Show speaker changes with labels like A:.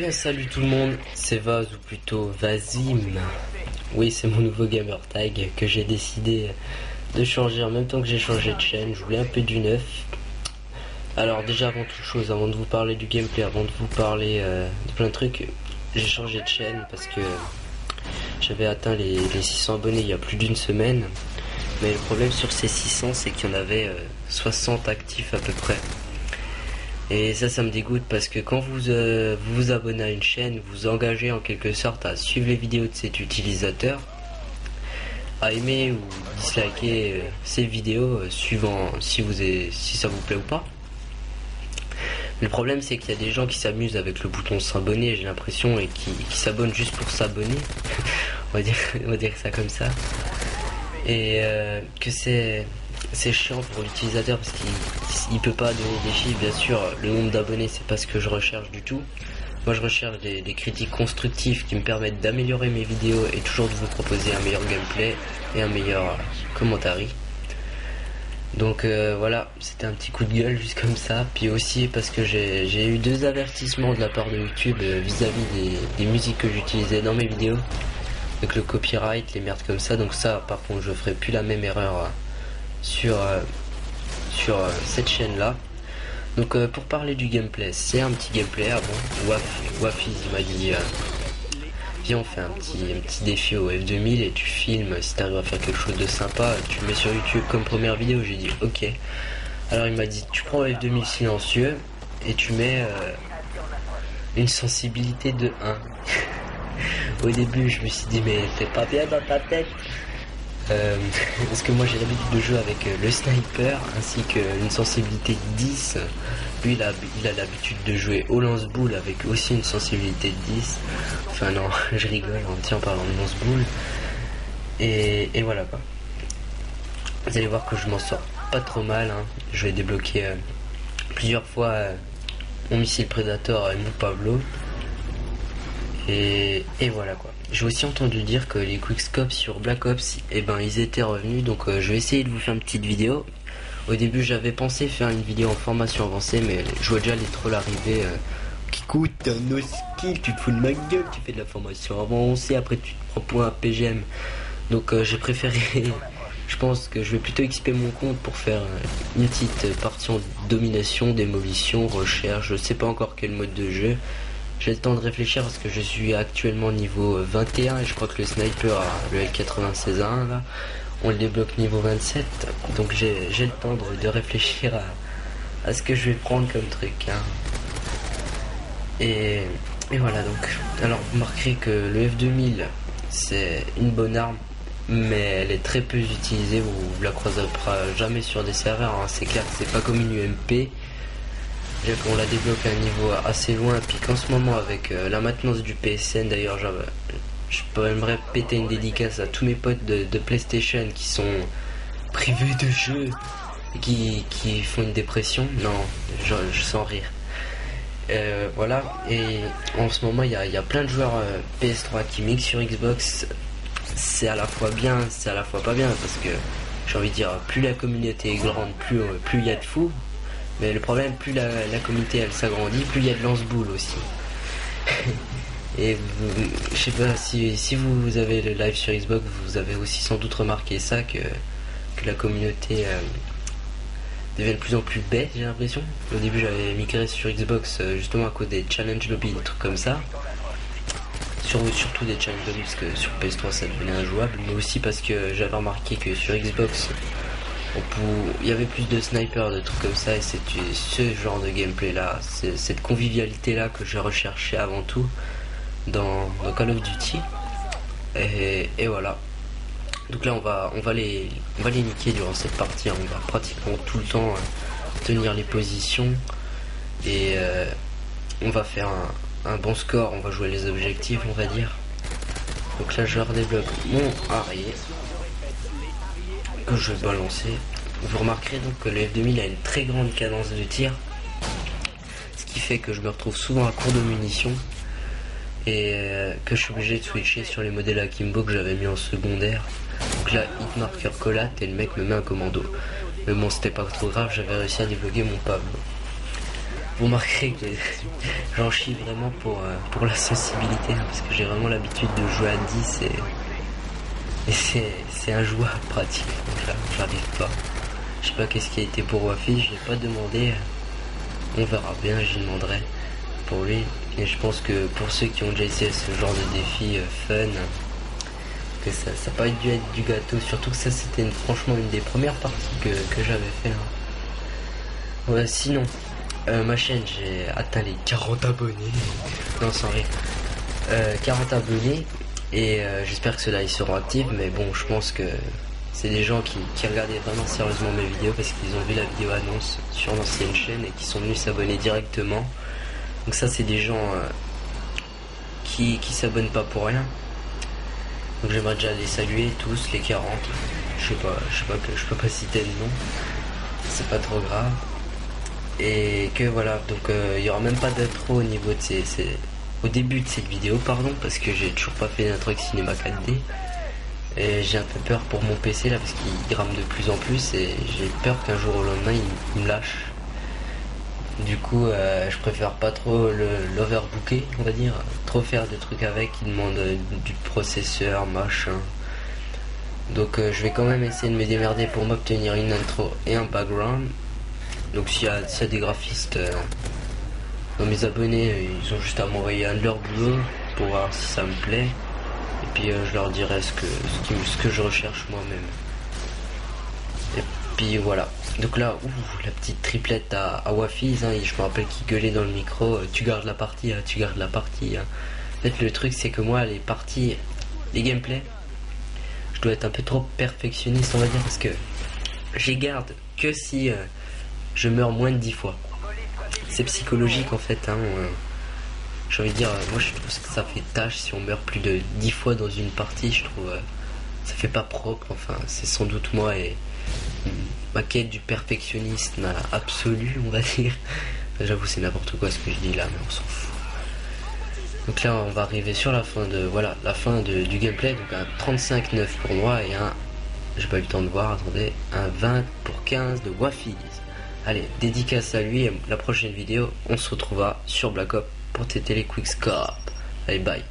A: Eh bien salut tout le monde, c'est Vaz ou plutôt Vazim. Oui, c'est mon nouveau gamer tag que j'ai décidé de changer en même temps que j'ai changé de chaîne. Je voulais un peu du neuf. Alors déjà avant toute chose, avant de vous parler du gameplay, avant de vous parler de plein de trucs, j'ai changé de chaîne parce que j'avais atteint les 600 abonnés il y a plus d'une semaine. Mais le problème sur ces 600, c'est qu'il y en avait 60 actifs à peu près. Et ça me dégoûte parce que quand vous vous abonnez à une chaîne, vous engagez en quelque sorte à suivre les vidéos de cet utilisateur, à aimer ou disliker ces vidéos suivant si ça vous plaît ou pas. Mais le problème c'est qu'il y a des gens qui s'amusent avec le bouton s'abonner, j'ai l'impression, et qui s'abonnent juste pour s'abonner. on va dire ça comme ça. Et que c'est chiant pour l'utilisateur parce qu'il peut pas donner des chiffres. Bien sûr, le nombre d'abonnés, c'est pas ce que je recherche du tout. Moi, je recherche des critiques constructives qui me permettent d'améliorer mes vidéos et toujours de vous proposer un meilleur gameplay et un meilleur commentaire. Donc voilà, c'était un petit coup de gueule juste comme ça. Puis aussi parce que j'ai eu 2 avertissements de la part de YouTube vis-à-vis des musiques que j'utilisais dans mes vidéos, avec le copyright, les merdes comme ça. Donc ça, par contre, je ferai plus la même erreur sur cette chaîne là. Donc pour parler du gameplay, c'est un petit gameplay. Avant Wafiz m'a dit viens, on fait un petit défi au F2000 et tu filmes. Si t'arrives à faire quelque chose de sympa, tu le mets sur YouTube comme première vidéo. J'ai dit ok. Alors il m'a dit tu prends le F2000 silencieux et tu mets une sensibilité de 1. Au début je me suis dit mais t'es pas bien dans ta tête. Parce que moi j'ai l'habitude de jouer avec le sniper ainsi qu'une sensibilité de 10. Lui il a l'habitude de jouer au lance-boule avec aussi une sensibilité de 10. Enfin non, je rigole en parlant de lance-boule. Et voilà quoi. Vous allez voir que je m'en sors pas trop mal, hein. Je vais débloquer plusieurs fois mon missile Predator et mon Pablo. Et voilà quoi. J'ai aussi entendu dire que les quickscopes sur Black Ops, ils étaient revenus, donc je vais essayer de vous faire une petite vidéo. Au début j'avais pensé faire une vidéo en formation avancée, mais je vois déjà les trolls arriver qui coûtent un no skill, tu te fous de ma gueule, tu fais de la formation avancée, après tu te prends pour un PGM. Donc j'ai préféré, je pense que je vais plutôt XP mon compte pour faire une petite partie en domination, démolition, recherche, je sais pas encore quel mode de jeu. J'ai le temps de réfléchir parce que je suis actuellement niveau 21 et je crois que le sniper, le L96A1 là, on le débloque niveau 27. Donc j'ai le temps de réfléchir à ce que je vais prendre comme truc, hein. Et voilà donc. Alors vous remarquerez que le F2000 c'est une bonne arme, mais elle est très peu utilisée. Vous la croiserez jamais sur des serveurs, hein. C'est clair que c'est pas comme une UMP. On la débloque à un niveau assez loin, puis qu'en ce moment avec la maintenance du PSN, d'ailleurs j'aimerais péter une dédicace à tous mes potes de PlayStation qui sont privés de jeux et qui font une dépression. Non, je sens rire. Voilà, et en ce moment il y a plein de joueurs PS3 qui mixent sur Xbox. C'est à la fois bien, c'est à la fois pas bien, parce que j'ai envie de dire, plus la communauté est grande, plus il y a de fous. Mais le problème, plus la communauté elle s'agrandit, plus il y a de lance-boule aussi. Et je sais pas, si vous avez le live sur Xbox, vous avez aussi sans doute remarqué ça, que la communauté devient de plus en plus bête, j'ai l'impression. Au début j'avais migré sur Xbox justement à cause des challenge lobby, des trucs comme ça. Surtout des challenge lobby parce que sur PS3 ça devenait injouable, mais aussi parce que j'avais remarqué que sur Xbox il y avait plus de snipers, de trucs comme ça, et c'est ce genre de gameplay là, cette convivialité là que j'ai recherché avant tout dans Call of Duty. Et voilà. Donc là on va les niquer durant cette partie, hein. On va pratiquement tout le temps tenir les positions et on va faire un bon score, on va jouer les objectifs, on va dire. Donc là je redébloque mon arrière que je vais balancer. Vous remarquerez donc que le F2000 a une très grande cadence de tir, ce qui fait que je me retrouve souvent à court de munitions et que je suis obligé de switcher sur les modèles Akimbo que j'avais mis en secondaire. Donc là hit marker collate et le mec me met un commando, mais bon c'était pas trop grave, j'avais réussi à débloquer mon Pablo. vous remarquerez que j'en chie vraiment pour la sensibilité, hein, parce que j'ai vraiment l'habitude de jouer à 10 et c'est injouable pratiquement. J'arrive pas. Je sais pas qu'est-ce qui a été pour Wafi, je l'ai pas demandé. On verra bien, j'y demanderai pour lui. Et je pense que pour ceux qui ont déjà essayé ce genre de défi fun, que ça n'a pas dû être du gâteau. Surtout que ça c'était franchement une des premières parties que j'avais fait. Hein. Ouais, sinon, ma chaîne, j'ai atteint les 40 abonnés. Non, sans rire. 40 abonnés. Et j'espère que ceux-là ils seront actifs. Mais bon, je pense que c'est des gens qui regardaient vraiment sérieusement mes vidéos parce qu'ils ont vu la vidéo annonce sur l'ancienne chaîne et qui sont venus s'abonner directement. Donc ça c'est des gens qui s'abonnent pas pour rien. Donc j'aimerais déjà les saluer tous, les 40. Je sais pas que je peux pas citer le nom. C'est pas trop grave. Et que voilà, donc il y aura même pas d'intro au niveau de au début de cette vidéo, pardon, parce que j'ai toujours pas fait d'intro avec Cinéma 4D. Et j'ai un peu peur pour mon PC là parce qu'il rame de plus en plus et j'ai peur qu'un jour au lendemain il me lâche. Du coup je préfère pas trop l'overbooker, on va dire, trop faire de trucs avec, il demande du processeur, machin. Donc je vais quand même essayer de me démerder pour m'obtenir une intro et un background. Donc s'il y a des graphistes dans mes abonnés, ils ont juste à m'envoyer un de leur boulot pour voir si ça me plaît. Et puis je leur dirai ce que je recherche moi-même. Et puis voilà. Donc là, la petite triplette à Wafi, hein, je me rappelle qu'il gueulait dans le micro, tu gardes la partie, hein, tu gardes la partie. Hein. En fait le truc c'est que moi les parties, les gameplays, je dois être un peu trop perfectionniste on va dire parce que j'y garde que si je meurs moins de 10 fois. C'est psychologique en fait. Hein, j'ai envie de dire, moi je trouve que ça fait tâche si on meurt plus de 10 fois dans une partie, je trouve ça fait pas propre, enfin c'est sans doute moi et ma quête du perfectionnisme absolu on va dire. J'avoue c'est n'importe quoi ce que je dis là mais on s'en fout. Donc là on va arriver sur la fin du gameplay, donc un 35-9 pour moi et un, j'ai pas eu le temps de voir, attendez, un 20 pour 15 de Wafi. Allez, dédicace à lui et la prochaine vidéo on se retrouvera sur Black Ops pour têter les quickscope. Allez bye.